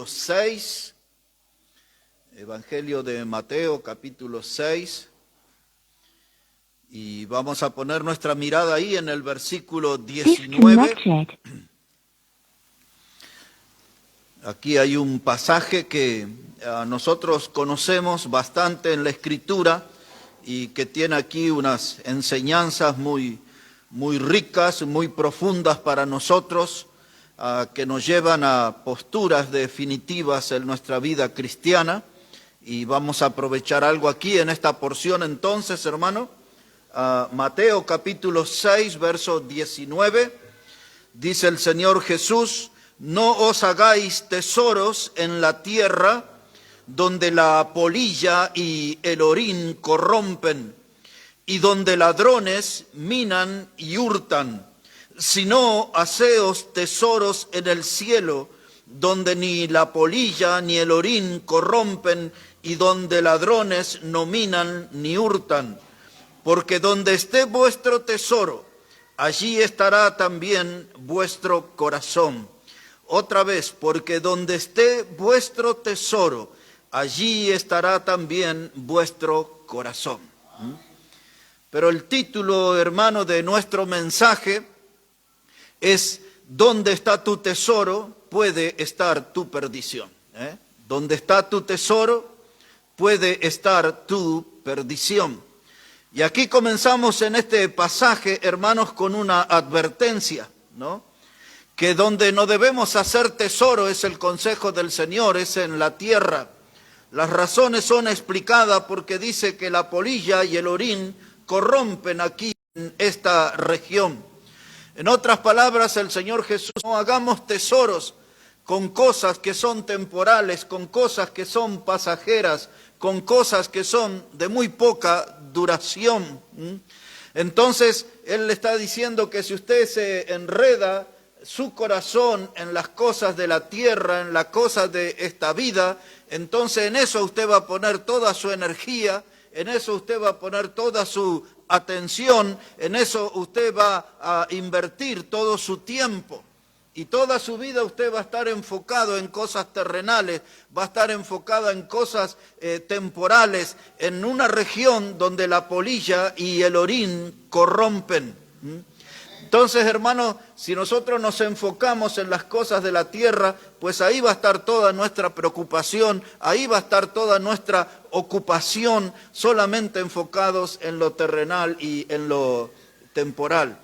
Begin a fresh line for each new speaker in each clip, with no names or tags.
6, Evangelio de Mateo, capítulo 6, y vamos a poner nuestra mirada ahí en el versículo 19. Aquí hay un pasaje que nosotros conocemos bastante en la Escritura y que tiene aquí unas enseñanzas muy ricas, muy profundas para nosotros, que nos llevan a posturas definitivas en nuestra vida cristiana. Y vamos a aprovechar algo aquí en esta porción entonces, hermano. Mateo capítulo 6, verso 19, dice el Señor Jesús: no os hagáis tesoros en la tierra, donde la polilla y el orín corrompen, y donde ladrones minan y hurtan, sino haceos tesoros en el cielo, donde ni la polilla ni el orín corrompen, y donde ladrones no minan ni hurtan. Porque donde esté vuestro tesoro, allí estará también vuestro corazón. Otra vez, porque donde esté vuestro tesoro, allí estará también vuestro corazón. Pero el título, hermano, de nuestro mensaje es: donde está tu tesoro, puede estar tu perdición. Donde está tu tesoro, puede estar tu perdición. Y aquí comenzamos en este pasaje, hermanos, con una advertencia, ¿no? Que donde no debemos hacer tesoro, es el consejo del Señor, es en la tierra. Las razones son explicadas porque dice que la polilla y el orín corrompen aquí en esta región. En otras palabras, el Señor Jesús: no hagamos tesoros con cosas que son temporales, con cosas que son pasajeras, con cosas que son de muy poca duración. Entonces, Él le está diciendo que si usted se enreda su corazón en las cosas de la tierra, en las cosas de esta vida, entonces en eso usted va a poner toda su energía, en eso usted va a poner toda su atención, en eso usted va a invertir todo su tiempo. Y toda su vida usted va a estar enfocado en cosas terrenales, va a estar enfocado en cosas temporales, en una región donde la polilla y el orín corrompen. Entonces, hermanos, si nosotros nos enfocamos en las cosas de la tierra, pues ahí va a estar toda nuestra preocupación, ahí va a estar toda nuestra ocupación, solamente enfocados en lo terrenal y en lo temporal.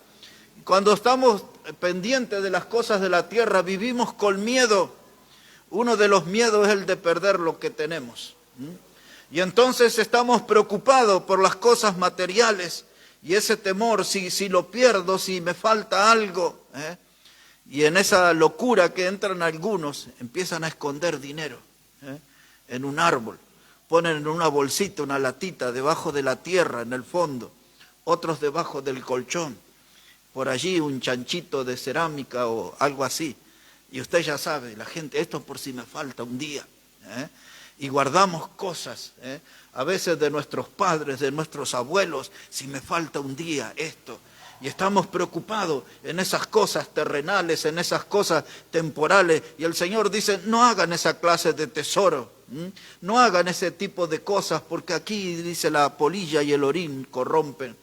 Cuando estamos pendientes de las cosas de la tierra, vivimos con miedo. Uno de los miedos es el de perder lo que tenemos. Y entonces estamos preocupados por las cosas materiales. Y ese temor, si lo pierdo, si me falta algo. Y en esa locura que entran algunos, empiezan a esconder dinero en un árbol. Ponen en una bolsita, una latita, debajo de la tierra, en el fondo. Otros debajo del colchón. Por allí un chanchito de cerámica o algo así. Y usted ya sabe, la gente: esto por si me falta un día. Y guardamos cosas, a veces de nuestros padres, de nuestros abuelos: si me falta un día esto. Y estamos preocupados en esas cosas terrenales, en esas cosas temporales. Y el Señor dice: no hagan esa clase de tesoro, no hagan ese tipo de cosas, porque aquí dice la polilla y el orín corrompen.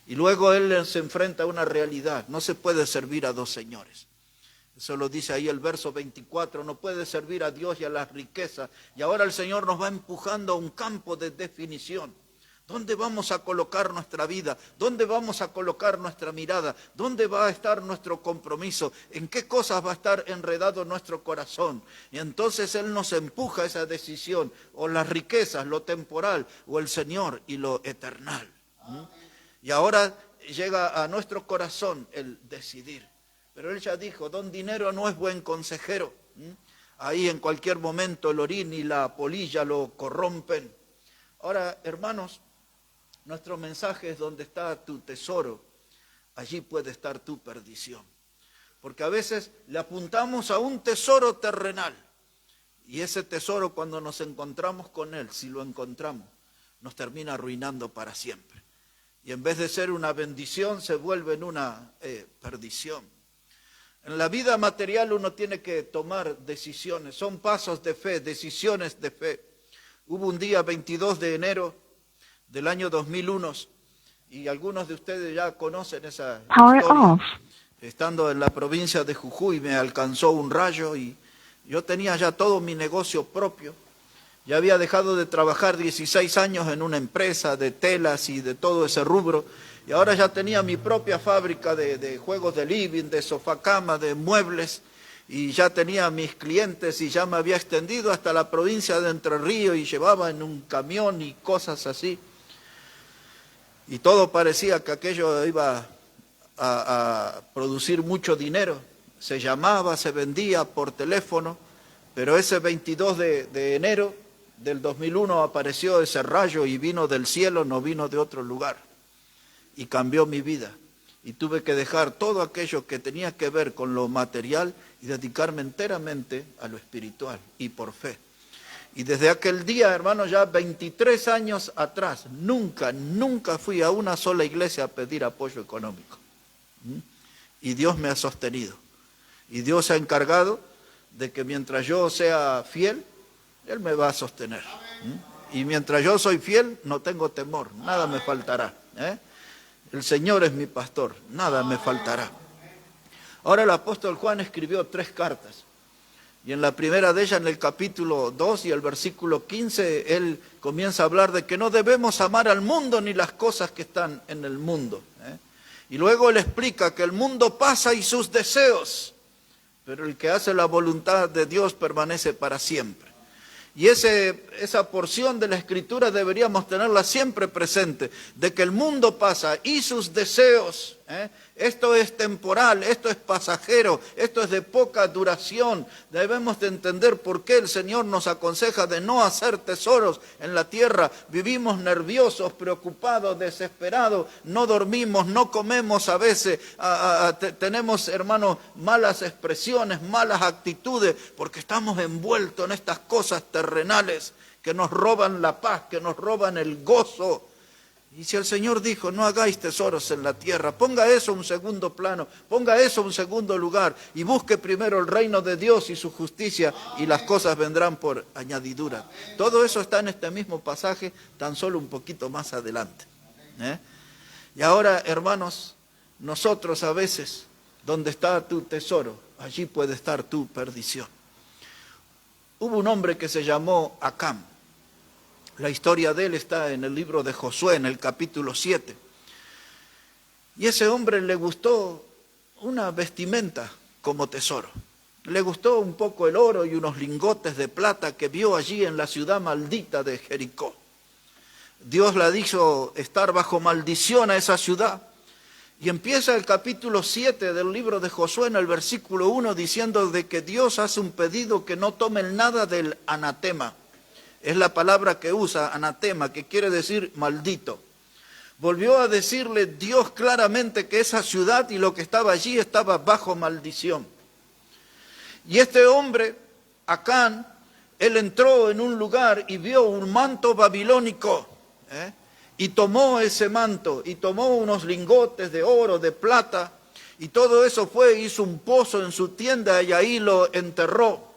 Y luego Él se enfrenta a una realidad: no se puede servir a dos señores. Eso lo dice ahí el verso 24, no puede servir a Dios y a las riquezas. Y ahora el Señor nos va empujando a un campo de definición. ¿Dónde vamos a colocar nuestra vida? ¿Dónde vamos a colocar nuestra mirada? ¿Dónde va a estar nuestro compromiso? ¿En qué cosas va a estar enredado nuestro corazón? Y entonces Él nos empuja a esa decisión: o las riquezas, lo temporal, o el Señor y lo eternal. Y ahora llega a nuestro corazón el decidir. Pero Él ya dijo: don dinero no es buen consejero. Ahí en cualquier momento el orín y la polilla lo corrompen. Ahora, hermanos, nuestro mensaje es: donde está tu tesoro, allí puede estar tu perdición. Porque a veces le apuntamos a un tesoro terrenal. Y ese tesoro, cuando nos encontramos con él, si lo encontramos, nos termina arruinando para siempre. Y en vez de ser una bendición, se vuelve en una perdición. En la vida material uno tiene que tomar decisiones, son pasos de fe, decisiones de fe. Hubo un día 22 de enero del año 2001, y algunos de ustedes ya conocen esa historia. Estando en la provincia de Jujuy me alcanzó un rayo y yo tenía ya todo mi negocio propio. Ya había dejado de trabajar 16 años en una empresa de telas y de todo ese rubro, y ahora ya tenía mi propia fábrica de juegos de living, de sofá cama, de muebles, y ya tenía mis clientes y ya me había extendido hasta la provincia de Entre Ríos y llevaba en un camión y cosas así. Y todo parecía que aquello iba a producir mucho dinero. Se llamaba, se vendía por teléfono, pero ese 22 de enero del 2001 apareció ese rayo y vino del cielo, no vino de otro lugar. Y cambió mi vida. Y tuve que dejar todo aquello que tenía que ver con lo material y dedicarme enteramente a lo espiritual y por fe. Y desde aquel día, hermanos, ya 23 años atrás, nunca fui a una sola iglesia a pedir apoyo económico. Y Dios me ha sostenido. Y Dios se ha encargado de que mientras yo sea fiel, Él me va a sostener. Y mientras yo soy fiel, no tengo temor, nada me faltará. El Señor es mi pastor, nada me faltará. Ahora el apóstol Juan escribió 3 cartas. Y en la primera de ellas, en el capítulo 2 y el versículo 15, él comienza a hablar de que no debemos amar al mundo ni las cosas que están en el mundo. Y luego él explica que el mundo pasa y sus deseos, pero el que hace la voluntad de Dios permanece para siempre. Y esa porción de la Escritura deberíamos tenerla siempre presente, de que el mundo pasa y sus deseos, esto es temporal, esto es pasajero, esto es de poca duración. Debemos de entender por qué el Señor nos aconseja de no hacer tesoros en la tierra. Vivimos nerviosos, preocupados, desesperados, no dormimos, no comemos a veces, tenemos, hermanos, malas expresiones, malas actitudes, porque estamos envueltos en estas cosas terrenales que nos roban la paz, que nos roban el gozo. Y si el Señor dijo, no hagáis tesoros en la tierra, ponga eso en un segundo plano, ponga eso en un segundo lugar y busque primero el reino de Dios y su justicia y las cosas vendrán por añadidura. Todo eso está en este mismo pasaje, tan solo un poquito más adelante. Y ahora, hermanos, nosotros a veces, donde está tu tesoro, allí puede estar tu perdición. Hubo un hombre que se llamó Acán. La historia de él está en el libro de Josué, en el capítulo 7. Y ese hombre le gustó una vestimenta como tesoro. Le gustó un poco el oro y unos lingotes de plata que vio allí en la ciudad maldita de Jericó. Dios la hizo estar bajo maldición a esa ciudad. Y empieza el capítulo 7 del libro de Josué en el versículo 1 diciendo de que Dios hace un pedido que no tomen nada del anatema. Es la palabra que usa, anatema, que quiere decir maldito. Volvió a decirle Dios claramente que esa ciudad y lo que estaba allí estaba bajo maldición. Y este hombre, Acán, él entró en un lugar y vio un manto babilónico, y tomó ese manto, y tomó unos lingotes de oro, de plata, y todo eso fue, hizo un pozo en su tienda y ahí lo enterró.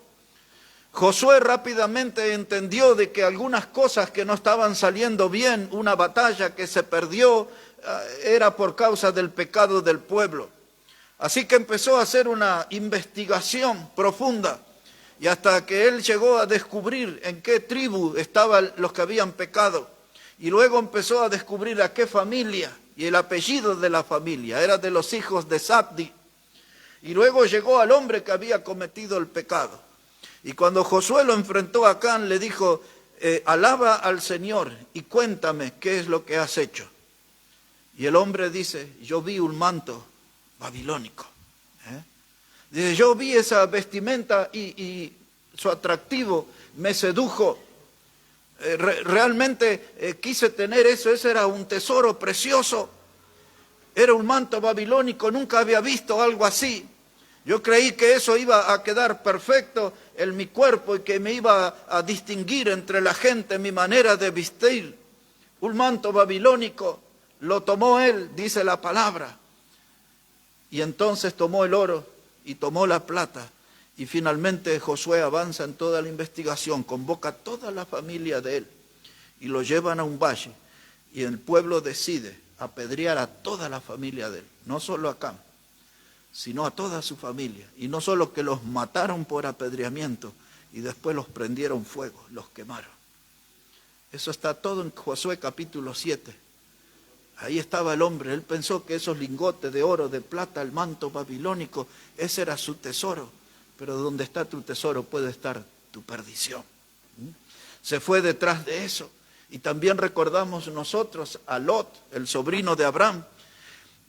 Josué rápidamente entendió de que algunas cosas que no estaban saliendo bien, una batalla que se perdió, era por causa del pecado del pueblo. Así que empezó a hacer una investigación profunda y hasta que él llegó a descubrir en qué tribu estaban los que habían pecado. Y luego empezó a descubrir a qué familia y el apellido de la familia, era de los hijos de Zabdi. Y luego llegó al hombre que había cometido el pecado. Y cuando Josué lo enfrentó a Acán, le dijo, alaba al Señor y cuéntame qué es lo que has hecho. Y el hombre dice, yo vi un manto babilónico. Dice, yo vi esa vestimenta y su atractivo me sedujo. Realmente quise tener eso, ese era un tesoro precioso. Era un manto babilónico, nunca había visto algo así. Yo creí que eso iba a quedar perfecto en mi cuerpo y que me iba a distinguir entre la gente, mi manera de vestir. Un manto babilónico, lo tomó él, dice la palabra. Y entonces tomó el oro y tomó la plata. Y finalmente Josué avanza en toda la investigación, convoca a toda la familia de él y lo llevan a un valle. Y el pueblo decide apedrear a toda la familia de él, no solo a Cam, sino a toda su familia. Y no solo que los mataron por apedreamiento, y después los prendieron fuego, los quemaron. Eso está todo en Josué capítulo 7. Ahí estaba el hombre, él pensó que esos lingotes de oro, de plata, el manto babilónico, ese era su tesoro. Pero donde está tu tesoro puede estar tu perdición. Se fue detrás de eso. Y también recordamos nosotros a Lot, el sobrino de Abraham.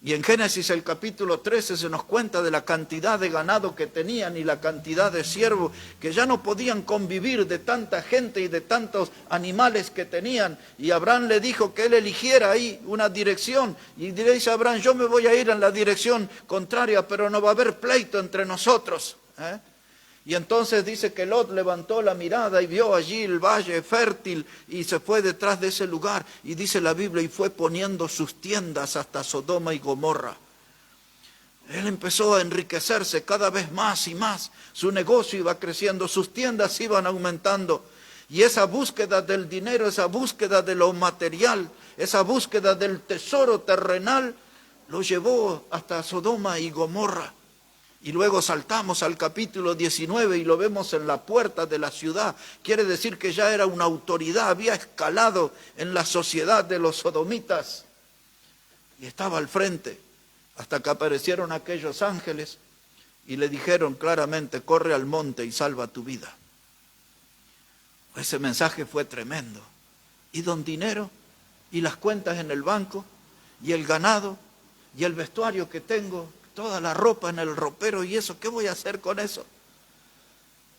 Y en Génesis el capítulo 13 se nos cuenta de la cantidad de ganado que tenían y la cantidad de siervos que ya no podían convivir de tanta gente y de tantos animales que tenían. Y Abraham le dijo que él eligiera ahí una dirección. Y le dice a Abraham, yo me voy a ir en la dirección contraria, pero no va a haber pleito entre nosotros. Y entonces dice que Lot levantó la mirada y vio allí el valle fértil y se fue detrás de ese lugar. Y dice la Biblia, y fue poniendo sus tiendas hasta Sodoma y Gomorra. Él empezó a enriquecerse cada vez más y más. Su negocio iba creciendo, sus tiendas iban aumentando. Y esa búsqueda del dinero, esa búsqueda de lo material, esa búsqueda del tesoro terrenal, lo llevó hasta Sodoma y Gomorra. Y luego saltamos al capítulo 19 y lo vemos en la puerta de la ciudad. Quiere decir que ya era una autoridad, había escalado en la sociedad de los sodomitas. Y estaba al frente, hasta que aparecieron aquellos ángeles y le dijeron claramente, corre al monte y salva tu vida. Ese mensaje fue tremendo. ¿Y don dinero? ¿Y las cuentas en el banco? ¿Y el ganado? ¿Y el vestuario que tengo? Toda la ropa en el ropero, ¿y eso? ¿Qué voy a hacer con eso?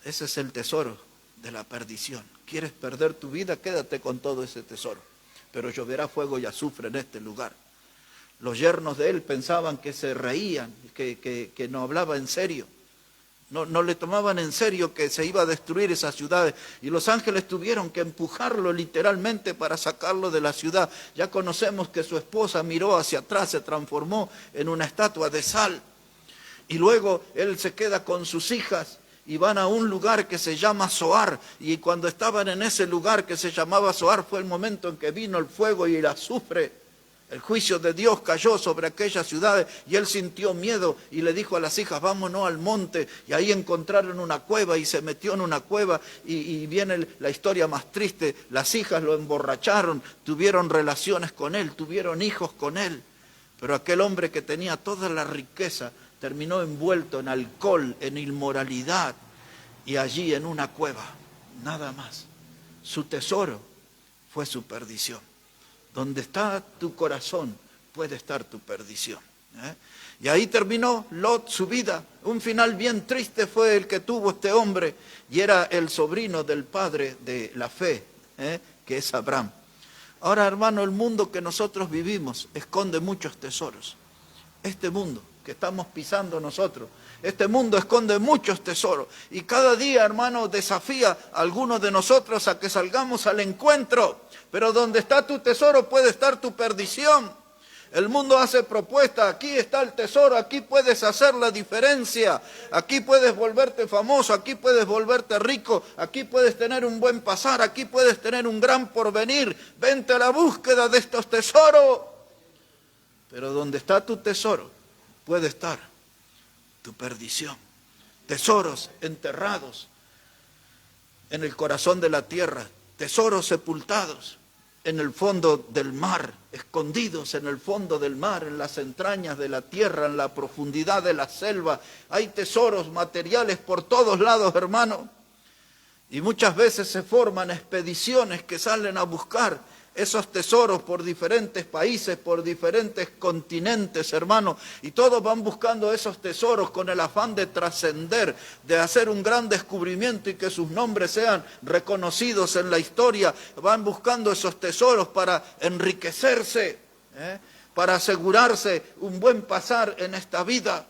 Ese es el tesoro de la perdición. ¿Quieres perder tu vida? Quédate con todo ese tesoro. Pero lloverá fuego y azufre en este lugar. Los yernos de él pensaban que se reían, que no hablaba en serio. No le tomaban en serio que se iba a destruir esas ciudades. Y los ángeles tuvieron que empujarlo literalmente para sacarlo de la ciudad. Ya conocemos que su esposa miró hacia atrás, se transformó en una estatua de sal. Y luego él se queda con sus hijas y van a un lugar que se llama Zoar. Y cuando estaban en ese lugar que se llamaba Zoar fue el momento en que vino el fuego y el azufre. El juicio de Dios cayó sobre aquellas ciudades y él sintió miedo y le dijo a las hijas, vámonos al monte. Y ahí encontraron una cueva y se metió en una cueva y viene la historia más triste. Las hijas lo emborracharon, tuvieron relaciones con él, tuvieron hijos con él. Pero aquel hombre que tenía toda la riqueza terminó envuelto en alcohol, en inmoralidad y allí en una cueva, nada más. Su tesoro fue su perdición. Donde está tu corazón, puede estar tu perdición. Y ahí terminó Lot su vida. Un final bien triste fue el que tuvo este hombre, y era el sobrino del padre de la fe, que es Abraham. Ahora, hermano, el mundo que nosotros vivimos esconde muchos tesoros. Este mundo que estamos pisando nosotros, este mundo esconde muchos tesoros. Y cada día, hermano, desafía a algunos de nosotros a que salgamos al encuentro. Pero donde está tu tesoro puede estar tu perdición. El mundo hace propuestas, aquí está el tesoro, aquí puedes hacer la diferencia, aquí puedes volverte famoso, aquí puedes volverte rico, aquí puedes tener un buen pasar, aquí puedes tener un gran porvenir. Vente a la búsqueda de estos tesoros. Pero donde está tu tesoro puede estar tu perdición. Tesoros enterrados en el corazón de la tierra, tesoros sepultados en el fondo del mar, escondidos en el fondo del mar, en las entrañas de la tierra, en la profundidad de la selva. Hay tesoros materiales por todos lados, hermano. Y muchas veces se forman expediciones que salen a buscar esos tesoros por diferentes países, por diferentes continentes, hermano. Y todos van buscando esos tesoros con el afán de trascender, de hacer un gran descubrimiento y que sus nombres sean reconocidos en la historia. Van buscando esos tesoros para enriquecerse, para asegurarse un buen pasar en esta vida.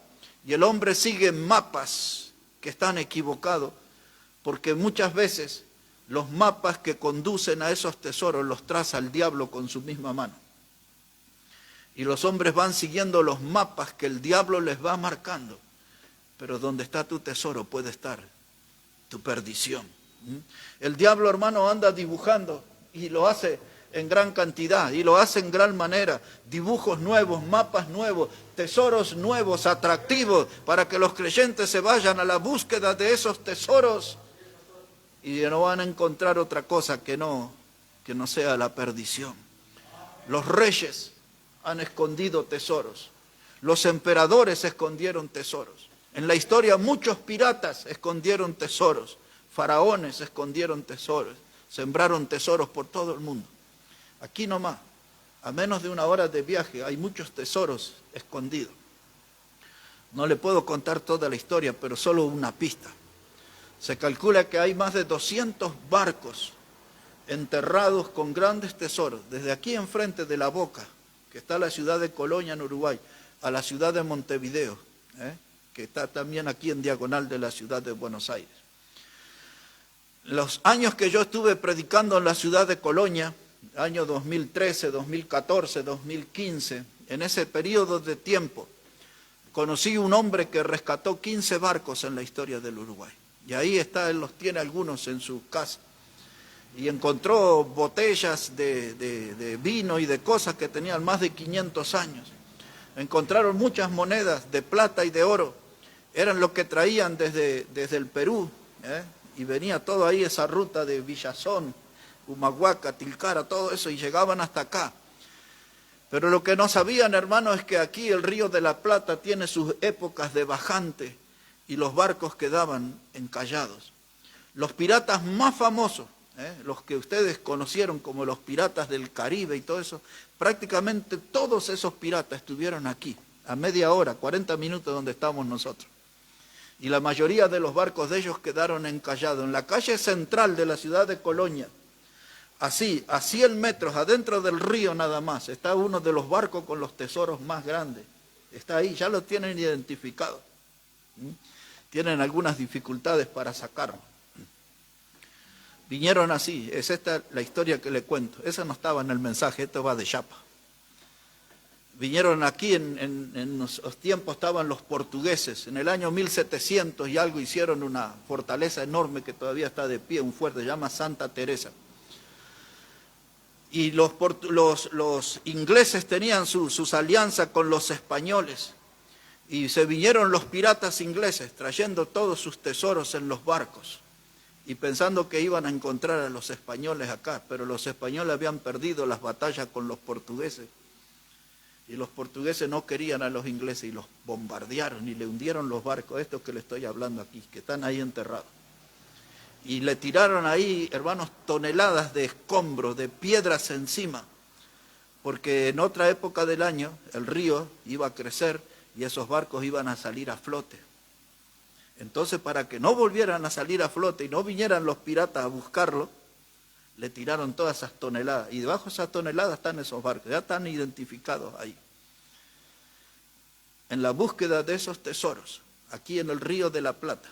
Y el hombre sigue mapas que están equivocados, porque muchas veces los mapas que conducen a esos tesoros los traza el diablo con su misma mano. Y los hombres van siguiendo los mapas que el diablo les va marcando. pero donde está tu tesoro puede estar tu perdición. El diablo, hermano, anda dibujando y lo hace en gran cantidad y lo hace en gran manera. Dibujos nuevos, mapas nuevos, tesoros nuevos, atractivos, para que los creyentes se vayan a la búsqueda de esos tesoros y no van a encontrar otra cosa que no sea la perdición. Los reyes han escondido tesoros. Los emperadores escondieron tesoros. En la historia muchos piratas escondieron tesoros. Faraones escondieron tesoros. Sembraron tesoros por todo el mundo. Aquí nomás, a menos de 1 hora de viaje, hay muchos tesoros escondidos. No le puedo contar toda la historia, pero solo una pista. Se calcula que hay más de 200 barcos enterrados con grandes tesoros, desde aquí enfrente de La Boca, que está la ciudad de Colonia en Uruguay, a la ciudad de Montevideo, que está también aquí en diagonal de la ciudad de Buenos Aires. Los años que yo estuve predicando en la ciudad de Colonia, año 2013, 2014, 2015, en ese periodo de tiempo, conocí un hombre que rescató 15 barcos en la historia del Uruguay. Y ahí está, él los tiene algunos en su casa. Y encontró botellas de vino y de cosas que tenían más de 500 años. Encontraron muchas monedas de plata y de oro. Eran lo que traían desde el Perú, y venía todo ahí, esa ruta de Villazón, Humahuaca, Tilcara, todo eso, y llegaban hasta acá. Pero lo que no sabían, hermanos, es que aquí el Río de la Plata tiene sus épocas de bajante y los barcos quedaban encallados. Los piratas más famosos, los que ustedes conocieron como los piratas del Caribe y todo eso, prácticamente todos esos piratas estuvieron aquí, a media hora, 40 minutos donde estamos nosotros. Y la mayoría de los barcos de ellos quedaron encallados. En la calle central de la ciudad de Colonia, así, a 100 metros adentro del río nada más, está uno de los barcos con los tesoros más grandes. Está ahí, ya lo tienen identificado. Tienen algunas dificultades para sacarlo. Vinieron así, es esta la historia que le cuento. Esa no estaba en el mensaje, esto va de chapa. Vinieron aquí, en los tiempos estaban los portugueses. En el año 1700 y algo hicieron una fortaleza enorme que todavía está de pie, un fuerte, se llama Santa Teresa. Y los ingleses tenían sus alianzas con los españoles. Y se vinieron los piratas ingleses trayendo todos sus tesoros en los barcos. Y pensando que iban a encontrar a los españoles acá. Pero los españoles habían perdido las batallas con los portugueses. Y los portugueses no querían a los ingleses y los bombardearon y le hundieron los barcos, estos que le estoy hablando aquí, que están ahí enterrados. Y le tiraron ahí, hermanos, toneladas de escombros, de piedras encima, porque en otra época del año el río iba a crecer y esos barcos iban a salir a flote. Entonces, para que no volvieran a salir a flote y no vinieran los piratas a buscarlo, le tiraron todas esas toneladas. Y debajo de esas toneladas están esos barcos, ya están identificados ahí. En la búsqueda de esos tesoros, aquí en el Río de la Plata,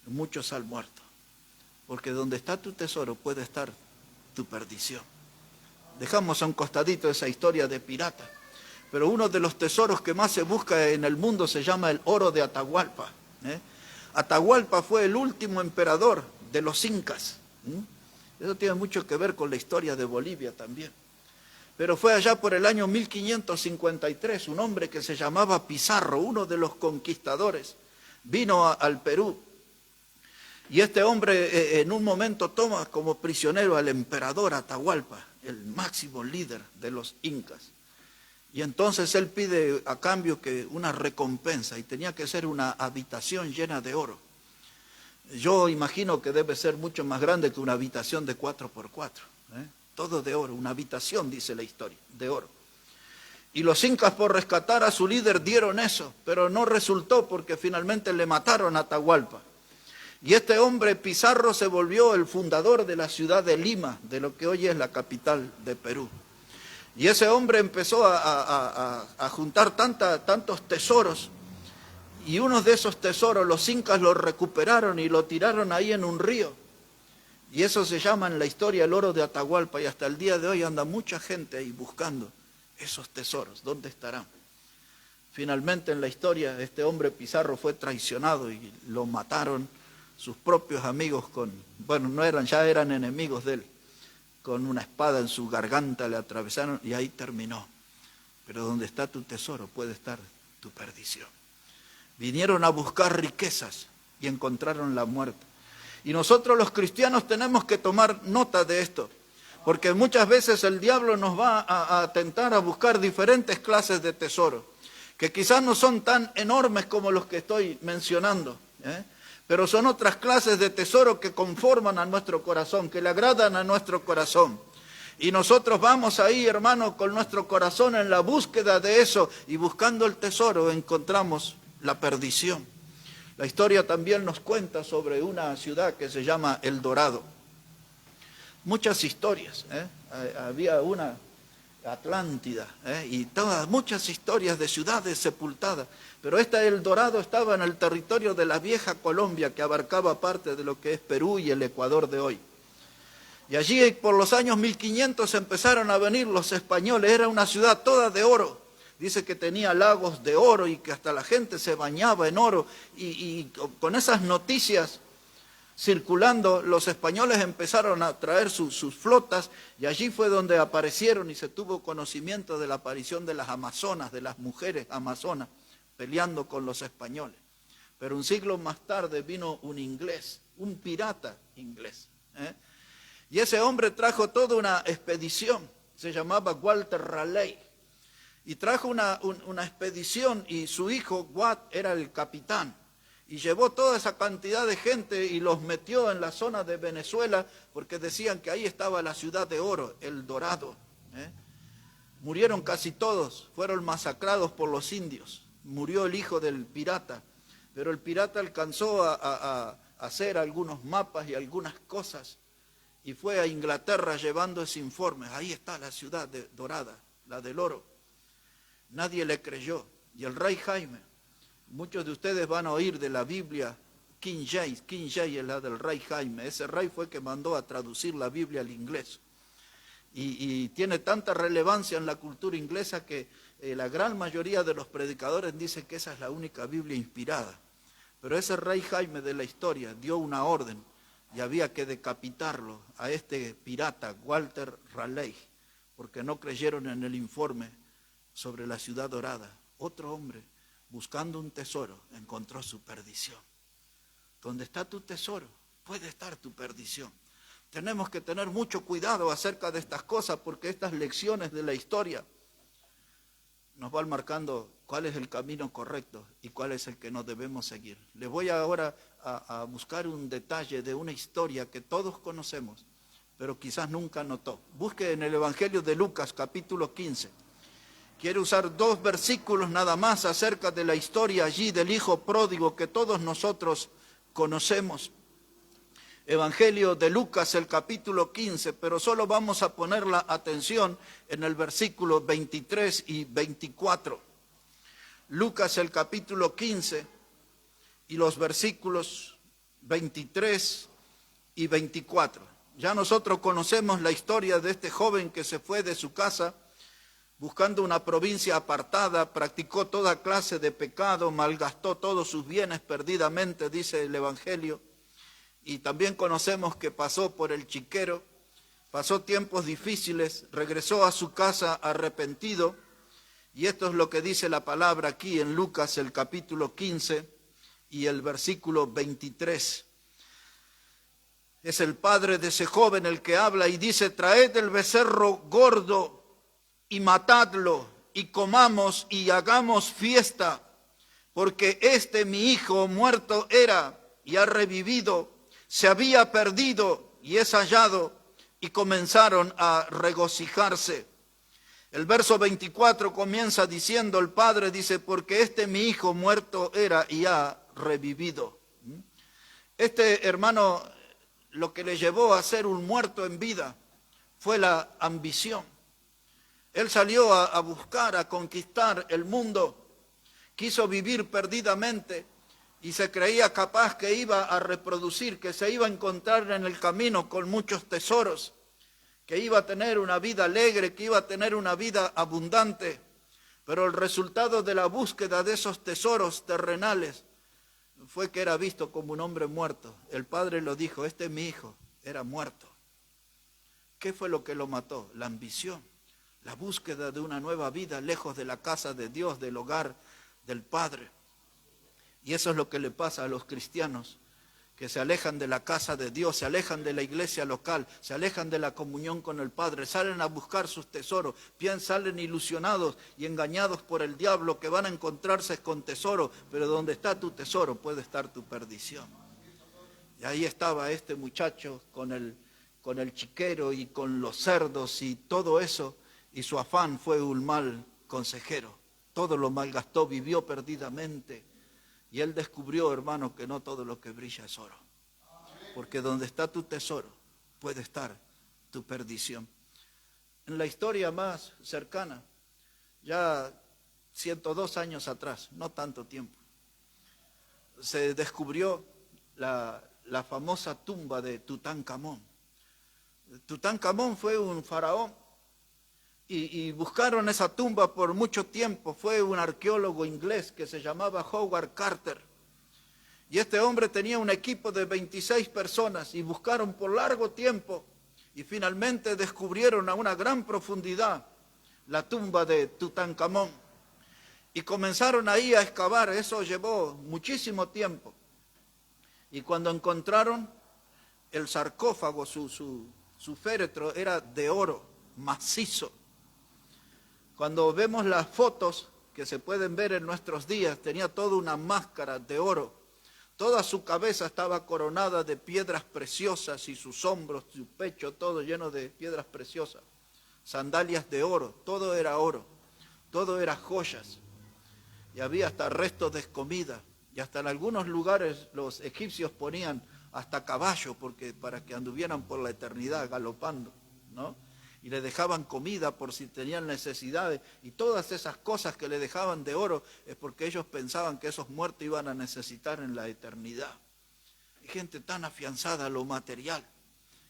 muchos han muerto. Porque donde está tu tesoro puede estar tu perdición. Dejamos a un costadito esa historia de pirata. Pero uno de los tesoros que más se busca en el mundo se llama el oro de Atahualpa. Atahualpa fue el último emperador de los incas. Eso tiene mucho que ver con la historia de Bolivia también. Pero fue allá por el año 1553, un hombre que se llamaba Pizarro, uno de los conquistadores, vino al Perú. Y este hombre en un momento toma como prisionero al emperador Atahualpa, el máximo líder de los incas. Y entonces él pide a cambio que una recompensa, y tenía que ser una habitación llena de oro. Yo imagino que debe ser mucho más grande que una habitación de 4x4. Todo de oro, una habitación, dice la historia, de oro. Y los incas, por rescatar a su líder, dieron eso, pero no resultó porque finalmente le mataron a Atahualpa. Y este hombre, Pizarro, se volvió el fundador de la ciudad de Lima, de lo que hoy es la capital de Perú. Y ese hombre empezó a juntar tantos tesoros. Y uno de esos tesoros los incas lo recuperaron y lo tiraron ahí en un río. Y eso se llama en la historia el oro de Atahualpa. Y hasta el día de hoy anda mucha gente ahí buscando esos tesoros. ¿Dónde estarán? Finalmente en la historia este hombre Pizarro fue traicionado y lo mataron sus propios amigos ya eran enemigos de él. Con una espada en su garganta le atravesaron y ahí terminó. Pero donde está tu tesoro puede estar tu perdición. Vinieron a buscar riquezas y encontraron la muerte. Y nosotros los cristianos tenemos que tomar nota de esto, porque muchas veces el diablo nos va a tentar a buscar diferentes clases de tesoros, que quizás no son tan enormes como los que estoy mencionando, pero son otras clases de tesoros que conforman a nuestro corazón, que le agradan a nuestro corazón. Y nosotros vamos ahí, hermano, con nuestro corazón en la búsqueda de eso, y buscando el tesoro encontramos la perdición. La historia también nos cuenta sobre una ciudad que se llama El Dorado. Muchas historias, había una Atlántida, y muchas historias de ciudades sepultadas, pero esta El Dorado estaba en el territorio de la vieja Colombia, que abarcaba parte de lo que es Perú y el Ecuador de hoy. Y allí por los años 1500 empezaron a venir los españoles. Era una ciudad toda de oro. Dice que tenía lagos de oro y que hasta la gente se bañaba en oro. Y con esas noticias circulando, los españoles empezaron a traer sus flotas, y allí fue donde aparecieron y se tuvo conocimiento de la aparición de las amazonas, de las mujeres amazonas, peleando con los españoles. Pero un siglo más tarde vino un inglés, un pirata inglés, y ese hombre trajo toda una expedición, se llamaba Walter Raleigh, y trajo una expedición, y su hijo Watt era el capitán, y llevó toda esa cantidad de gente y los metió en la zona de Venezuela, porque decían que ahí estaba la ciudad de oro, El Dorado. Murieron casi todos, fueron masacrados por los indios, murió el hijo del pirata, pero el pirata alcanzó a hacer algunos mapas y algunas cosas, y fue a Inglaterra llevando ese informe. Ahí está la ciudad dorada, la del oro. Nadie le creyó. Y el rey Jaime, muchos de ustedes van a oír de la Biblia King James es la del rey Jaime. Ese rey fue que mandó a traducir la Biblia al inglés. Y tiene tanta relevancia en la cultura inglesa que la gran mayoría de los predicadores dicen que esa es la única Biblia inspirada. Pero ese rey Jaime de la historia dio una orden, y había que decapitarlo a este pirata, Walter Raleigh, porque no creyeron en el informe sobre la ciudad dorada. Otro hombre, buscando un tesoro, encontró su perdición. Donde está tu tesoro, puede estar tu perdición. Tenemos que tener mucho cuidado acerca de estas cosas, porque estas lecciones de la historia nos van marcando cuál es el camino correcto y cuál es el que no debemos seguir. Les voy ahora a buscar un detalle de una historia que todos conocemos, pero quizás nunca notó. Busque en el Evangelio de Lucas, capítulo 15. Quiero usar 2 versículos nada más acerca de la historia allí del hijo pródigo que todos nosotros conocemos. Evangelio de Lucas, el capítulo 15, pero solo vamos a poner la atención en el versículo 23 y 24. Lucas, el capítulo 15 y los versículos 23 y 24. Ya nosotros conocemos la historia de este joven que se fue de su casa buscando una provincia apartada, practicó toda clase de pecado, malgastó todos sus bienes perdidamente, dice el Evangelio. Y también conocemos que pasó por el chiquero, pasó tiempos difíciles, regresó a su casa arrepentido. Y esto es lo que dice la palabra aquí en Lucas, el capítulo 15 y el versículo 23. Es el padre de ese joven el que habla y dice: traed el becerro gordo y matadlo, y comamos y hagamos fiesta, porque mi hijo muerto era y ha revivido, se había perdido y es hallado, y comenzaron a regocijarse. El verso 24 comienza diciendo, el padre dice, porque mi hijo muerto era y ha revivido. Hermano, lo que le llevó a ser un muerto en vida fue la ambición. Él salió a buscar, a conquistar el mundo, quiso vivir perdidamente y se creía capaz que iba a reproducir, que se iba a encontrar en el camino con muchos tesoros, que iba a tener una vida alegre, que iba a tener una vida abundante. Pero el resultado de la búsqueda de esos tesoros terrenales fue que era visto como un hombre muerto. El padre lo dijo, este es mi hijo, era muerto. ¿Qué fue lo que lo mató? La ambición, la búsqueda de una nueva vida lejos de la casa de Dios, del hogar del Padre. Y eso es lo que le pasa a los cristianos, que se alejan de la casa de Dios, se alejan de la iglesia local, se alejan de la comunión con el Padre, salen a buscar sus tesoros, salen ilusionados y engañados por el diablo que van a encontrarse con tesoro, pero donde está tu tesoro puede estar tu perdición. Y ahí estaba este muchacho con el chiquero y con los cerdos y todo eso, y su afán fue un mal consejero. Todo lo malgastó, vivió perdidamente. Y él descubrió, hermano, que no todo lo que brilla es oro. Porque donde está tu tesoro puede estar tu perdición. En la historia más cercana, ya 102 años atrás, no tanto tiempo, se descubrió la famosa tumba de Tutankamón. Tutankamón fue un faraón y buscaron esa tumba por mucho tiempo. Fue un arqueólogo inglés que se llamaba Howard Carter. Y este hombre tenía un equipo de 26 personas y buscaron por largo tiempo y finalmente descubrieron a una gran profundidad la tumba de Tutankamón. Y comenzaron ahí a excavar, eso llevó muchísimo tiempo. Y cuando encontraron el sarcófago, su féretro era de oro, macizo. Cuando vemos las fotos que se pueden ver en nuestros días, tenía toda una máscara de oro. Toda su cabeza estaba coronada de piedras preciosas y sus hombros, su pecho, todo lleno de piedras preciosas. Sandalias de oro, todo era oro, todo era joyas. Y había hasta restos de comida. Y hasta en algunos lugares los egipcios ponían hasta caballo para que anduvieran por la eternidad galopando, ¿no? Y le dejaban comida por si tenían necesidades, y todas esas cosas que le dejaban de oro es porque ellos pensaban que esos muertos iban a necesitar en la eternidad. Hay gente tan afianzada a lo material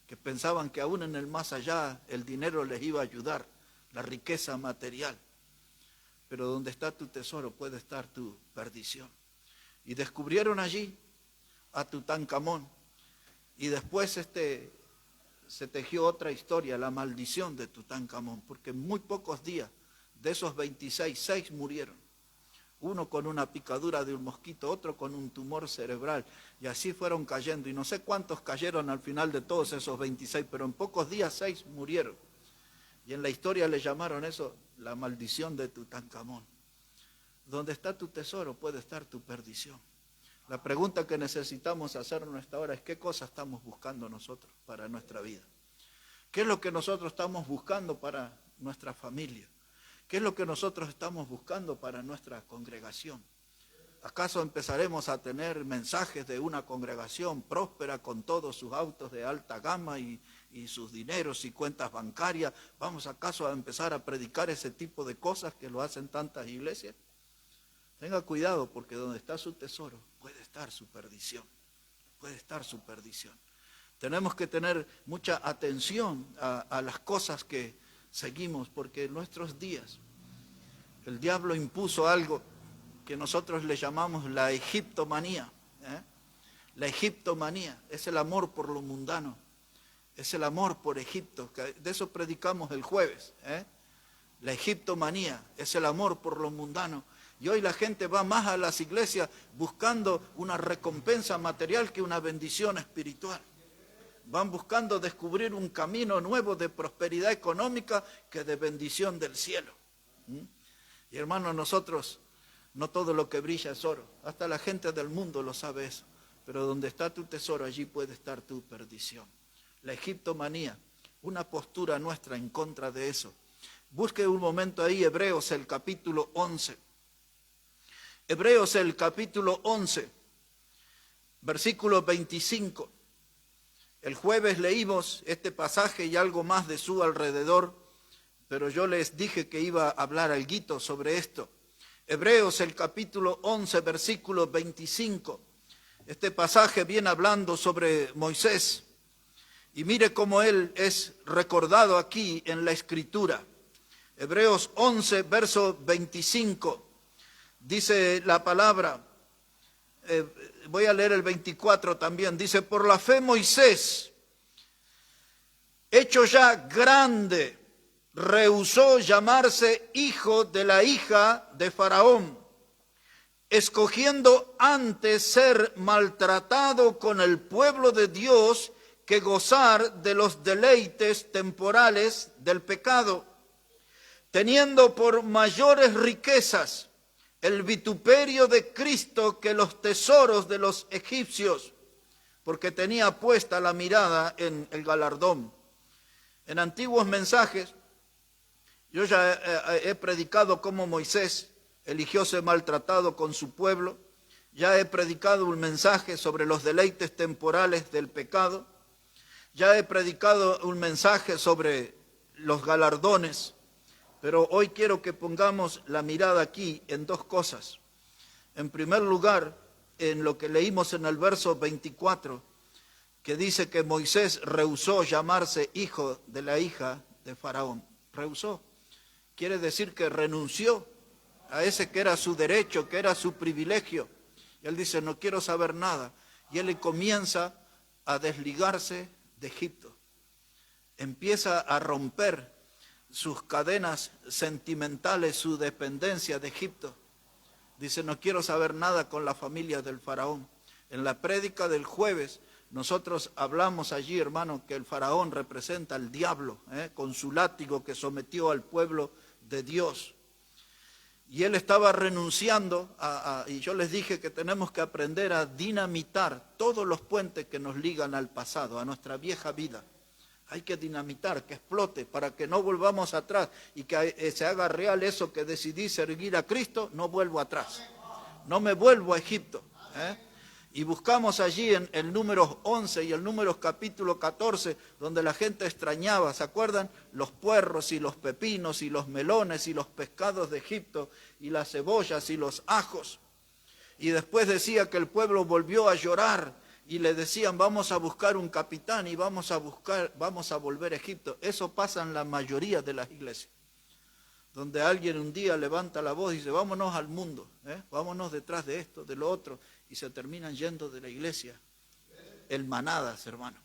que pensaban que aún en el más allá el dinero les iba a ayudar, la riqueza material. Pero donde está tu tesoro puede estar tu perdición. Y descubrieron allí a Tutankamón, y después se tejió otra historia, la maldición de Tutankamón, porque en muy pocos días de esos 26, 6 murieron. Uno con una picadura de un mosquito, otro con un tumor cerebral, y así fueron cayendo. Y no sé cuántos cayeron al final de todos esos 26, pero en pocos días 6 murieron. Y en la historia le llamaron eso la maldición de Tutankamón. Donde está tu tesoro puede estar tu perdición. La pregunta que necesitamos hacernos esta hora es ¿qué cosa estamos buscando nosotros para nuestra vida? ¿Qué es lo que nosotros estamos buscando para nuestra familia? ¿Qué es lo que nosotros estamos buscando para nuestra congregación? ¿Acaso empezaremos a tener mensajes de una congregación próspera con todos sus autos de alta gama y sus dineros y cuentas bancarias? ¿Vamos acaso a empezar a predicar ese tipo de cosas que lo hacen tantas iglesias? Tenga cuidado, porque donde está su tesoro puede estar su perdición, puede estar su perdición. Tenemos que tener mucha atención a las cosas que seguimos, porque en nuestros días el diablo impuso algo que nosotros le llamamos la egiptomanía. La egiptomanía es el amor por lo mundano, es el amor por Egipto, de eso predicamos el jueves. La egiptomanía es el amor por lo mundano. Y hoy la gente va más a las iglesias buscando una recompensa material que una bendición espiritual. Van buscando descubrir un camino nuevo de prosperidad económica que de bendición del cielo. Y hermanos, nosotros, no todo lo que brilla es oro. Hasta la gente del mundo lo sabe eso. Pero donde está tu tesoro, allí puede estar tu perdición. La egiptomanía, una postura nuestra en contra de eso. Busque un momento ahí Hebreos, el capítulo 11. Hebreos el capítulo 11, versículo 25. El jueves leímos este pasaje y algo más de su alrededor, pero yo les dije que iba a hablar alguito sobre esto. Hebreos el capítulo 11, versículo 25. Este pasaje viene hablando sobre Moisés. Y mire cómo él es recordado aquí en la Escritura. Hebreos 11, verso 25, dice la palabra, voy a leer el 24 también, dice, por la fe Moisés, hecho ya grande, rehusó llamarse hijo de la hija de Faraón, escogiendo antes ser maltratado con el pueblo de Dios que gozar de los deleites temporales del pecado, teniendo por mayores riquezas el vituperio de Cristo que los tesoros de los egipcios, porque tenía puesta la mirada en el galardón. En antiguos mensajes, yo ya he predicado cómo Moisés eligió ser maltratado con su pueblo, ya he predicado un mensaje sobre los deleites temporales del pecado, ya he predicado un mensaje sobre los galardones, pero hoy quiero que pongamos la mirada aquí en dos cosas. En primer lugar, en lo que leímos en el verso 24, que dice que Moisés rehusó llamarse hijo de la hija de Faraón. Rehusó. Quiere decir que renunció a ese que era su derecho, que era su privilegio. Y él dice, no quiero saber nada. Y él comienza a desligarse de Egipto. Empieza a romper sus cadenas sentimentales, su dependencia de Egipto. Dice, no quiero saber nada con la familia del faraón. En la prédica del jueves, nosotros hablamos allí, hermano, que el faraón representa al diablo, con su látigo que sometió al pueblo de Dios. Y él estaba renunciando, y yo les dije que tenemos que aprender a dinamitar todos los puentes que nos ligan al pasado, a nuestra vieja vida. Hay que dinamitar, que explote, para que no volvamos atrás y que se haga real eso que decidí seguir a Cristo, no vuelvo atrás. No me vuelvo a Egipto. Y buscamos allí en el Números 11 y el Números capítulo 14, donde la gente extrañaba, ¿se acuerdan? Los puerros y los pepinos y los melones y los pescados de Egipto y las cebollas y los ajos. Y después decía que el pueblo volvió a llorar y le decían, vamos a buscar un capitán y vamos a volver a Egipto. Eso pasa en la mayoría de las iglesias, donde alguien un día levanta la voz y dice, vámonos al mundo, vámonos detrás de esto, de lo otro, y se terminan yendo de la iglesia, el manadas, hermano.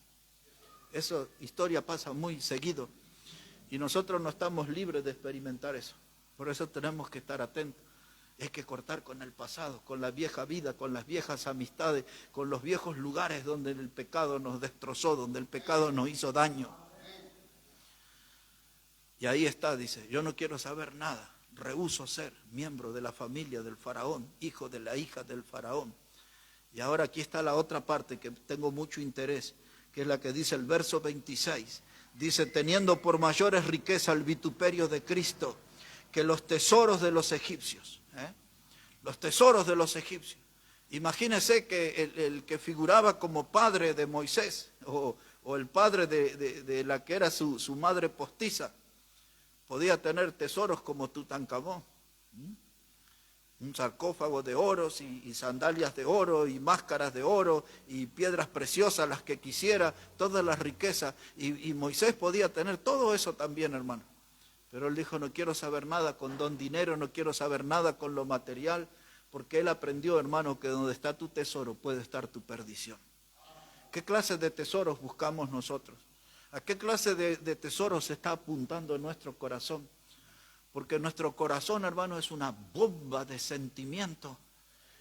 Esa historia pasa muy seguido, y nosotros no estamos libres de experimentar eso. Por eso tenemos que estar atentos. Hay que cortar con el pasado, con la vieja vida, con las viejas amistades, con los viejos lugares donde el pecado nos destrozó, donde el pecado nos hizo daño. Y ahí está, dice, yo no quiero saber nada, rehúso ser miembro de la familia del faraón, hijo de la hija del faraón. Y ahora aquí está la otra parte que tengo mucho interés, que es la que dice el verso 26. Dice, teniendo por mayores riquezas el vituperio de Cristo que los tesoros de los egipcios. Los tesoros de los egipcios. Imagínense que el que figuraba como padre de Moisés, o el padre de la que era su madre postiza, podía tener tesoros como Tutankamón. Un sarcófago de oros y sandalias de oro y máscaras de oro y piedras preciosas, las que quisiera, todas las riquezas. Y Moisés podía tener todo eso también, hermano. Pero él dijo, no quiero saber nada con don dinero, no quiero saber nada con lo material, porque él aprendió, hermano, que donde está tu tesoro puede estar tu perdición. ¿Qué clase de tesoros buscamos nosotros? ¿A qué clase de tesoros se está apuntando en nuestro corazón? Porque nuestro corazón, hermano, es una bomba de sentimientos.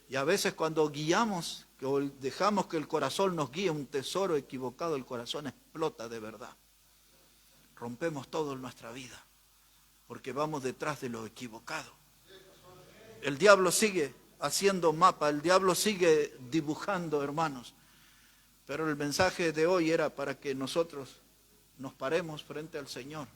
Y a veces cuando guiamos, o dejamos que el corazón nos guíe un tesoro equivocado, el corazón explota de verdad. Rompemos todo en nuestra vida, porque vamos detrás de lo equivocado. El diablo sigue haciendo mapa, el diablo sigue dibujando, hermanos. Pero el mensaje de hoy era para que nosotros nos paremos frente al Señor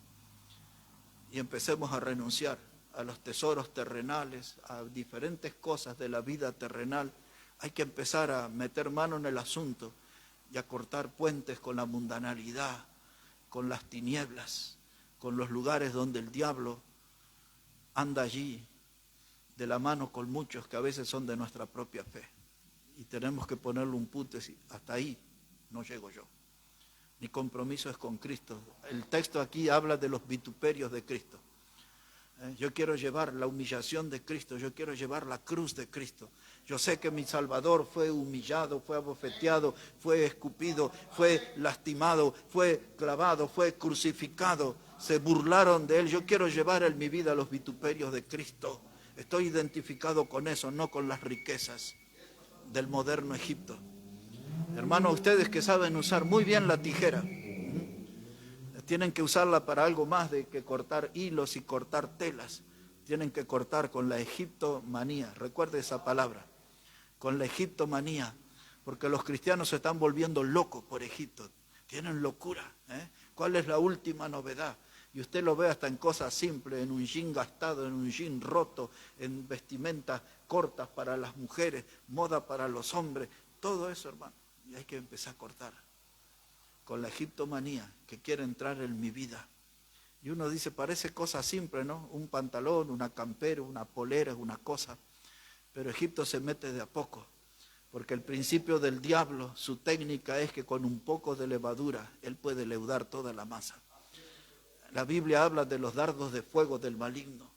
y empecemos a renunciar a los tesoros terrenales, a diferentes cosas de la vida terrenal. Hay que empezar a meter mano en el asunto y a cortar puentes con la mundanalidad, con las tinieblas, con los lugares donde el diablo anda allí de la mano con muchos que a veces son de nuestra propia fe. Y tenemos que ponerle un punto y decir, hasta ahí no llego yo. Mi compromiso es con Cristo. El texto aquí habla de los vituperios de Cristo. Yo quiero llevar la humillación de Cristo, yo quiero llevar la cruz de Cristo. Yo sé que mi Salvador fue humillado, fue abofeteado, fue escupido, fue lastimado, fue clavado, fue crucificado. Se burlaron de Él. Yo quiero llevar en mi vida los vituperios de Cristo. Estoy identificado con eso, no con las riquezas del moderno Egipto. Hermanos, ustedes que saben usar muy bien la tijera, tienen que usarla para algo más de que cortar hilos y cortar telas. Tienen que cortar con la egiptomanía. Recuerde esa palabra, con la egiptomanía, porque los cristianos se están volviendo locos por Egipto. Tienen locura. ¿Cuál es la última novedad? Y usted lo ve hasta en cosas simples, en un jean gastado, en un jean roto, en vestimentas cortas para las mujeres, moda para los hombres, todo eso, hermano. Y hay que empezar a cortar con la egiptomanía que quiere entrar en mi vida. Y uno dice, parece cosa simple, ¿no? Un pantalón, una campera, una polera, una cosa. Pero Egipto se mete de a poco, porque el principio del diablo, su técnica es que con un poco de levadura, él puede leudar toda la masa. La Biblia habla de los dardos de fuego del maligno.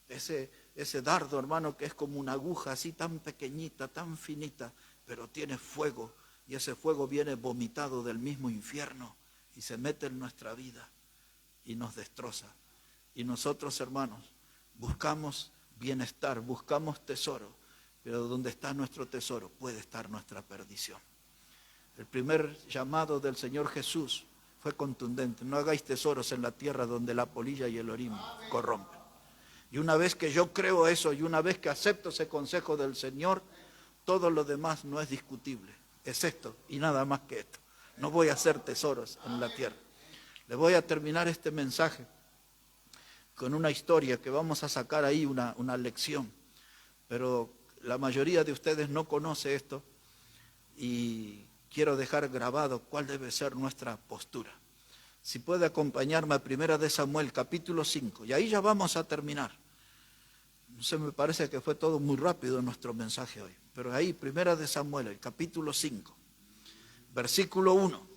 Ese dardo, hermano, que es como una aguja así tan pequeñita, tan finita, pero tiene fuego. Y ese fuego viene vomitado del mismo infierno y se mete en nuestra vida y nos destroza. Y nosotros, hermanos, buscamos bienestar, buscamos tesoro, pero donde está nuestro tesoro puede estar nuestra perdición. El primer llamado del Señor Jesús fue contundente: no hagáis tesoros en la tierra donde la polilla y el orín corrompen. Y una vez que yo creo eso y una vez que acepto ese consejo del Señor, todo lo demás no es discutible. Es esto y nada más que esto. No voy a hacer tesoros en la tierra. Le voy a terminar este mensaje con una historia que vamos a sacar ahí una lección. Pero la mayoría de ustedes no conoce esto y quiero dejar grabado cuál debe ser nuestra postura. Si puede acompañarme a 1 de Samuel, capítulo 5. Y ahí ya vamos a terminar. No sé, me parece que fue todo muy rápido en nuestro mensaje hoy. Pero ahí, 1 de Samuel, el capítulo 5, versículo 1.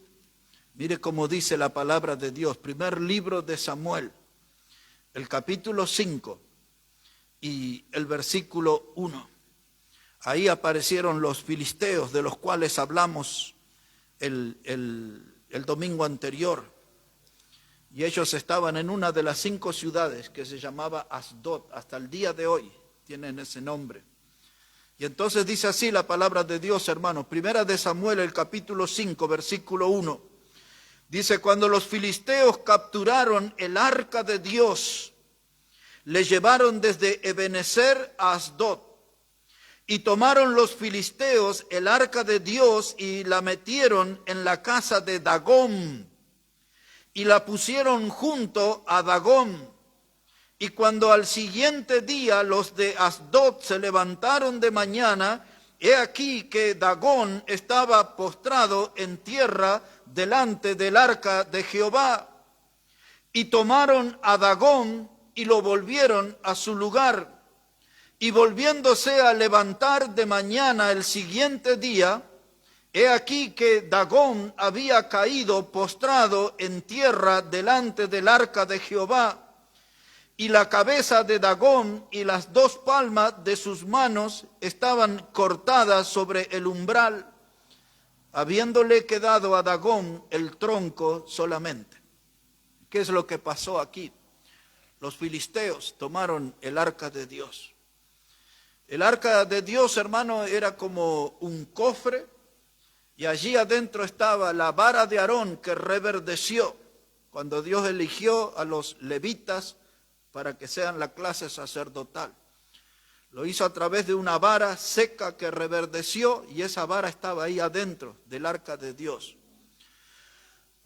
Mire cómo dice la palabra de Dios. Primer libro de Samuel, el capítulo 5 y el versículo 1. Ahí aparecieron los filisteos de los cuales hablamos el domingo anterior. Y ellos estaban en una de las 5 ciudades que se llamaba Asdod. Hasta el día de hoy tienen ese nombre. Y entonces dice así la palabra de Dios, hermanos. 1 de Samuel, el capítulo 5, versículo 1. Dice, cuando los filisteos capturaron el arca de Dios, le llevaron desde Ebenezer a Asdod. Y tomaron los filisteos el arca de Dios y la metieron en la casa de Dagón. Y la pusieron junto a Dagón. Y cuando al siguiente día los de Asdod se levantaron de mañana, he aquí que Dagón estaba postrado en tierra delante del arca de Jehová. Y tomaron a Dagón y lo volvieron a su lugar. Y volviéndose a levantar de mañana el siguiente día, he aquí que Dagón había caído postrado en tierra delante del arca de Jehová. Y la cabeza de Dagón y las 2 palmas de sus manos estaban cortadas sobre el umbral, habiéndole quedado a Dagón el tronco solamente. ¿Qué es lo que pasó aquí? Los filisteos tomaron el arca de Dios. El arca de Dios, hermano, era como un cofre y allí adentro estaba la vara de Aarón que reverdeció cuando Dios eligió a los levitas para que sean la clase sacerdotal. Lo hizo a través de una vara seca que reverdeció y esa vara estaba ahí adentro del arca de Dios.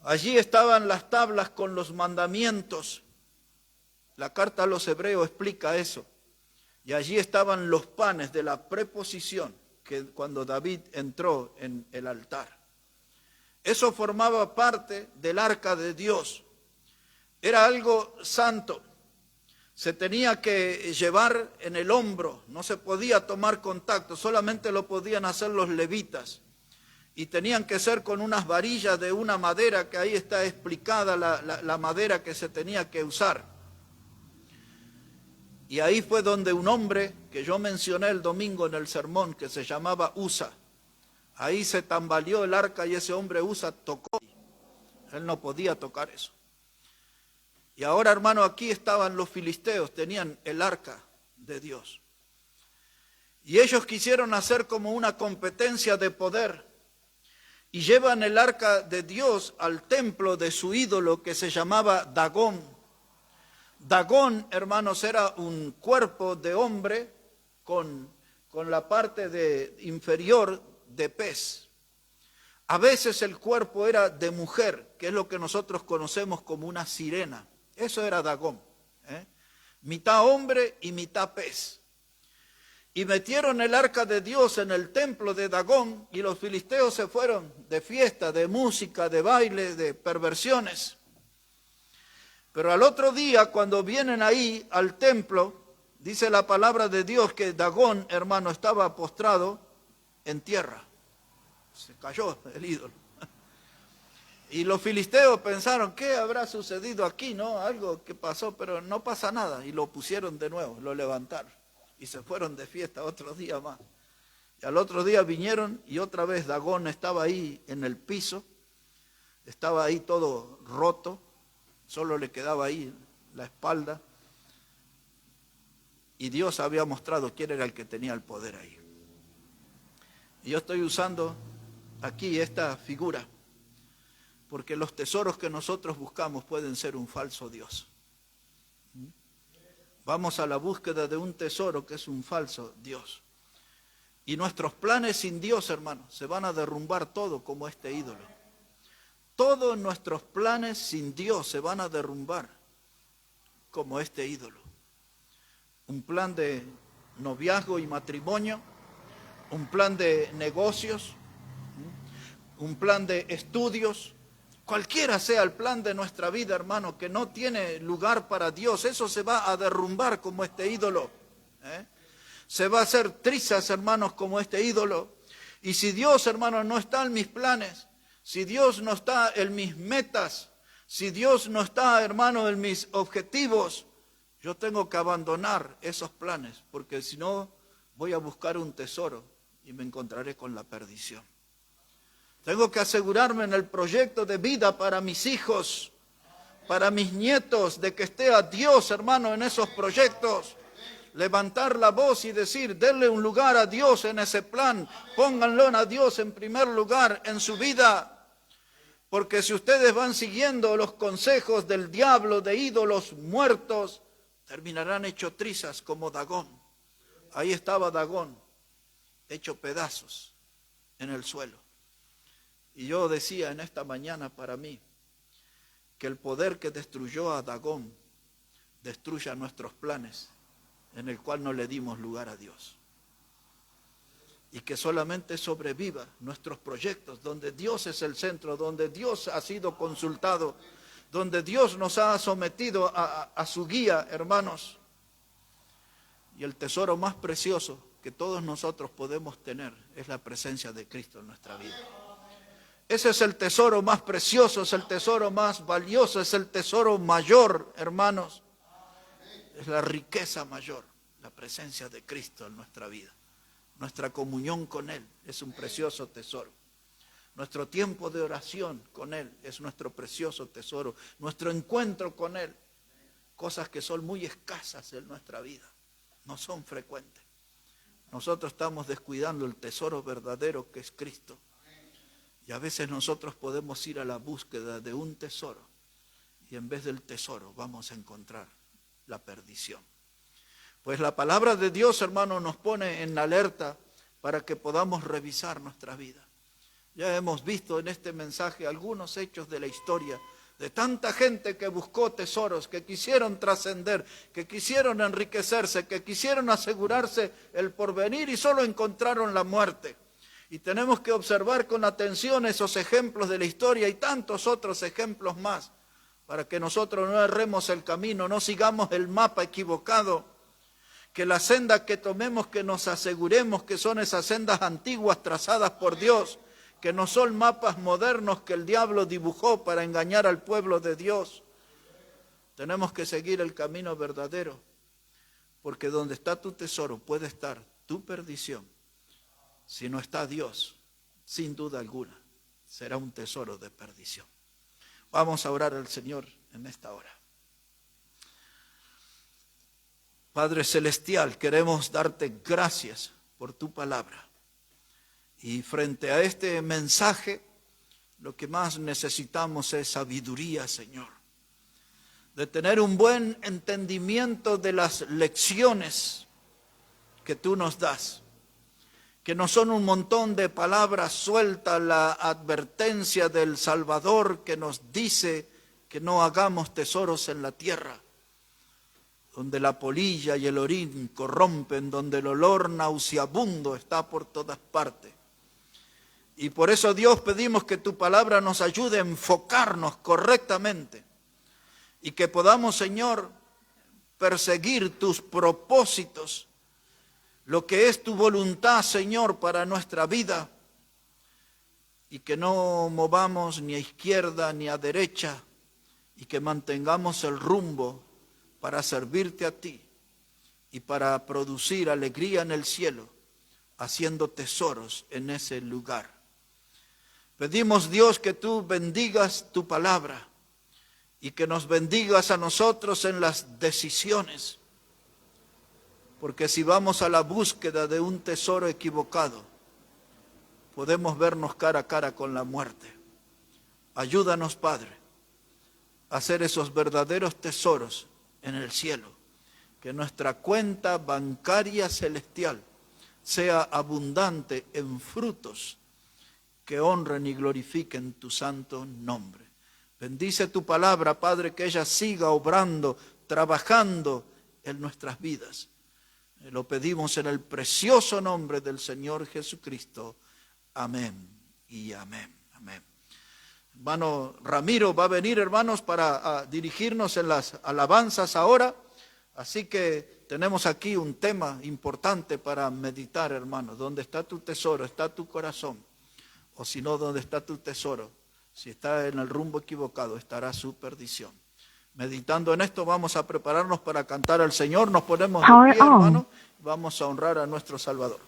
Allí estaban las tablas con los mandamientos. La carta a los Hebreos explica eso. Y allí estaban los panes de la preposición que cuando David entró en el altar. Eso formaba parte del arca de Dios. Era algo santo. Se tenía que llevar en el hombro, no se podía tomar contacto, solamente lo podían hacer los levitas. Y tenían que ser con unas varillas de una madera, que ahí está explicada la madera que se tenía que usar. Y ahí fue donde un hombre que yo mencioné el domingo en el sermón, que se llamaba Usa, ahí se tambaleó el arca y ese hombre Usa tocó. Él no podía tocar eso. Y ahora, hermano, aquí estaban los filisteos, tenían el arca de Dios. Y ellos quisieron hacer como una competencia de poder. Y llevan el arca de Dios al templo de su ídolo que se llamaba Dagón. Dagón, hermanos, era un cuerpo de hombre con la parte inferior de pez. A veces el cuerpo era de mujer, que es lo que nosotros conocemos como una sirena. Eso era Dagón, mitad hombre y mitad pez. Y metieron el arca de Dios en el templo de Dagón y los filisteos se fueron de fiesta, de música, de baile, de perversiones. Pero al otro día, cuando vienen ahí al templo, dice la palabra de Dios que Dagón, hermano, estaba postrado en tierra. Se cayó el ídolo. Y los filisteos pensaron, ¿qué habrá sucedido aquí? ¿No? Algo que pasó, pero no pasa nada. Y lo pusieron de nuevo, lo levantaron. Y se fueron de fiesta otro día más. Y al otro día vinieron y otra vez Dagón estaba ahí en el piso. Estaba ahí todo roto. Solo le quedaba ahí la espalda. Y Dios había mostrado quién era el que tenía el poder ahí. Y yo estoy usando aquí esta figura. Porque los tesoros que nosotros buscamos pueden ser un falso Dios. Vamos a la búsqueda de un tesoro que es un falso Dios. Y nuestros planes sin Dios, hermanos, se van a derrumbar todo como este ídolo. Todos nuestros planes sin Dios se van a derrumbar como este ídolo. Un plan de noviazgo y matrimonio, un plan de negocios, un plan de estudios. Cualquiera sea el plan de nuestra vida, hermano, que no tiene lugar para Dios, eso se va a derrumbar como este ídolo. Se va a hacer trizas, hermanos, como este ídolo. Y si Dios, hermano, no está en mis planes, si Dios no está en mis metas, si Dios no está, hermano, en mis objetivos, yo tengo que abandonar esos planes, porque si no voy a buscar un tesoro y me encontraré con la perdición. Tengo que asegurarme en el proyecto de vida para mis hijos, para mis nietos, de que esté a Dios, hermano, en esos proyectos. Levantar la voz y decir, denle un lugar a Dios en ese plan. Pónganlo a Dios en primer lugar en su vida. Porque si ustedes van siguiendo los consejos del diablo, de ídolos muertos, terminarán hechos trizas como Dagón. Ahí estaba Dagón, hecho pedazos en el suelo. Y yo decía en esta mañana para mí que el poder que destruyó a Dagón destruya nuestros planes en el cual no le dimos lugar a Dios. Y que solamente sobreviva nuestros proyectos donde Dios es el centro, donde Dios ha sido consultado, donde Dios nos ha sometido a su guía, hermanos. Y el tesoro más precioso que todos nosotros podemos tener es la presencia de Cristo en nuestra vida. Ese es el tesoro más precioso, es el tesoro más valioso, es el tesoro mayor, hermanos. Es la riqueza mayor, la presencia de Cristo en nuestra vida. Nuestra comunión con Él es un precioso tesoro. Nuestro tiempo de oración con Él es nuestro precioso tesoro. Nuestro encuentro con Él, cosas que son muy escasas en nuestra vida, no son frecuentes. Nosotros estamos descuidando el tesoro verdadero que es Cristo. Y a veces nosotros podemos ir a la búsqueda de un tesoro y en vez del tesoro vamos a encontrar la perdición. Pues la palabra de Dios, hermano, nos pone en alerta para que podamos revisar nuestra vida. Ya hemos visto en este mensaje algunos hechos de la historia de tanta gente que buscó tesoros, que quisieron trascender, que quisieron enriquecerse, que quisieron asegurarse el porvenir y solo encontraron la muerte. Y tenemos que observar con atención esos ejemplos de la historia y tantos otros ejemplos más, para que nosotros no erremos el camino, no sigamos el mapa equivocado, que la senda que tomemos, que nos aseguremos que son esas sendas antiguas trazadas por Dios, que no son mapas modernos que el diablo dibujó para engañar al pueblo de Dios. Tenemos que seguir el camino verdadero, porque donde está tu tesoro puede estar tu perdición. Si no está Dios, sin duda alguna, será un tesoro de perdición. Vamos a orar al Señor en esta hora. Padre Celestial, queremos darte gracias por tu palabra. Y frente a este mensaje, lo que más necesitamos es sabiduría, Señor. De tener un buen entendimiento de las lecciones que tú nos das. Que no son un montón de palabras sueltas, la advertencia del Salvador que nos dice que no hagamos tesoros en la tierra, donde la polilla y el orín corrompen, donde el olor nauseabundo está por todas partes. Y por eso, Dios, pedimos que tu palabra nos ayude a enfocarnos correctamente y que podamos, Señor, perseguir tus propósitos, lo que es tu voluntad, Señor, para nuestra vida, y que no movamos ni a izquierda ni a derecha, y que mantengamos el rumbo para servirte a ti y para producir alegría en el cielo, haciendo tesoros en ese lugar. Pedimos, Dios, que tú bendigas tu palabra y que nos bendigas a nosotros en las decisiones, porque si vamos a la búsqueda de un tesoro equivocado, podemos vernos cara a cara con la muerte. Ayúdanos, Padre, a hacer esos verdaderos tesoros en el cielo, que nuestra cuenta bancaria celestial sea abundante en frutos que honren y glorifiquen tu santo nombre. Bendice tu palabra, Padre, que ella siga obrando, trabajando en nuestras vidas. Lo pedimos en el precioso nombre del Señor Jesucristo. Amén y amén. Amén. Hermano Ramiro va a venir, hermanos, para dirigirnos en las alabanzas ahora. Así que tenemos aquí un tema importante para meditar, hermanos. ¿Dónde está tu tesoro? ¿Está tu corazón? O si no, ¿dónde está tu tesoro? Si está en el rumbo equivocado, estará su perdición. Meditando en esto, vamos a prepararnos para cantar al Señor. Nos ponemos de pie, hermanos. Vamos a honrar a nuestro Salvador.